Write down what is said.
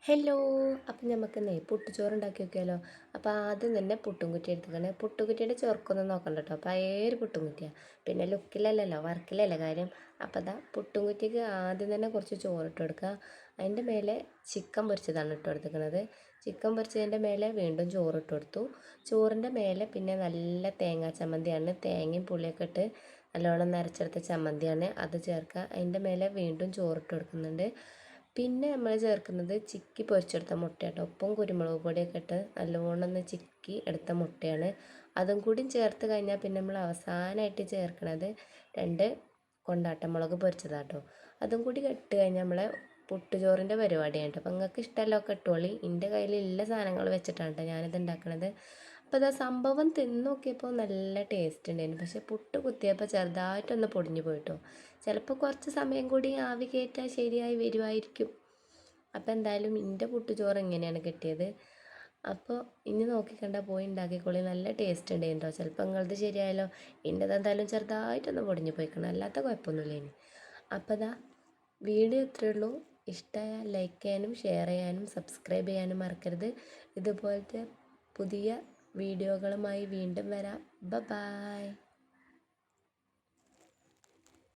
Hello. അപ്പം നമുക്കിന്നേ പുട്ടുചോറ് ഉണ്ടാക്കി നോക്കിയാലോ. അപ്പോൾ ആദ്യം തന്നെ പുട്ടും കുറ്റി എടുത്തുക്കണേ. പുട്ടുകുറ്റിയുടെ ചോർക്കൊന്നും നോക്കണ്ട കേട്ടോ. പഴയൊരു പുട്ടും കുറ്റിയാണ്. പിന്നെ ലുക്കിലല്ലല്ലോ, വർക്കിലല്ലേ കാര്യം. അപ്പോൾ അതാ പുട്ടും കുറ്റിക്ക് ആദ്യം തന്നെ കുറച്ച് ചോറിട്ട് കൊടുക്കുക. അതിൻ്റെ മേലെ ചിക്കൻ പൊരിച്ചതാണ് ഇട്ട് കൊടുത്തിരിക്കുന്നത്. ചിക്കൻ പൊരിച്ചതിൻ്റെ മേലെ വീണ്ടും ചോറിട്ട് കൊടുത്തു. ചോറിൻ്റെ മേലെ പിന്നെ നല്ല തേങ്ങാ ചമ്മന്തിയാണ്. തേങ്ങയും പുളിയൊക്കെ ഇട്ട് നല്ലോണം നരച്ചെടുത്ത ചമ്മന്തിയാണ്, അത് ചേർക്കുക. അതിൻ്റെ മേലെ വീണ്ടും ചോറിട്ട് കൊടുക്കുന്നുണ്ട്. പിന്നെ നമ്മൾ ചേർക്കുന്നത് ചിക്കി പൊരിച്ചെടുത്ത മുട്ടയാട്ടോ. ഉപ്പും കുരുമുളക് പൊടിയൊക്കെ ഇട്ട് നല്ലോണം ഒന്ന് ചിക്കി എടുത്ത മുട്ടയാണ്. അതും കൂടി ചേർത്ത് കഴിഞ്ഞാൽ പിന്നെ നമ്മൾ അവസാനമായിട്ട് ചേർക്കുന്നത് 2 കൊണ്ടാട്ടമുളക് പൊരിച്ചതാട്ടോ. അതും കൂടി ഇട്ട് കഴിഞ്ഞാൽ നമ്മളെ പുട്ടുചോറിൻ്റെ പരിപാടിയാണ് കേട്ടോ. അപ്പോൾ നിങ്ങൾക്ക് ഇഷ്ടമല്ലൊക്കെ ഇട്ടോളി. എൻ്റെ കയ്യിലുള്ള സാധനങ്ങൾ വെച്ചിട്ടാണ് കേട്ടോ ഞാനിത് ഉണ്ടാക്കുന്നത്. അപ്പോൾ ഇതാ സംഭവം തിന്ന് നോക്കിയപ്പോൾ നല്ല ടേസ്റ്റ് ഉണ്ടായിരുന്നു. പക്ഷേ പുട്ട് കുത്തിയപ്പോൾ ചെറുതായിട്ടൊന്ന് പൊടിഞ്ഞു പോയിട്ടോ. ചിലപ്പോൾ കുറച്ച് സമയം കൂടി ആവി കയറ്റാൽ ശരിയായി വരുമായിരിക്കും. അപ്പോൾ എന്തായാലും എൻ്റെ പുട്ടുചോറ് ഇങ്ങനെയാണ് കിട്ടിയത്. അപ്പോൾ ഇനി നോക്കിക്കണ്ട, പോയി ഉണ്ടാക്കിക്കോളി. നല്ല ടേസ്റ്റ് ഉണ്ടായിരുന്നു കേട്ടോ. ചിലപ്പോൾ നിങ്ങളത് ശരിയായാലോ. എൻ്റെത് എന്തായാലും ചെറുതായിട്ടൊന്ന് പൊടിഞ്ഞു പോയിക്കണം, അല്ലാത്ത കുഴപ്പമൊന്നുമില്ല ഇനി. അപ്പോൾ ഇതാ വീഡിയോ ഇത്രയേ ഉള്ളൂ. ഇഷ്ടമായാൽ ലൈക്ക് ചെയ്യാനും ഷെയർ ചെയ്യാനും സബ്സ്ക്രൈബ് ചെയ്യാനും മറക്കരുത്. ഇതുപോലത്തെ പുതിയ വീഡിയോകളുമായി വീണ്ടും വരാം. ബൈ.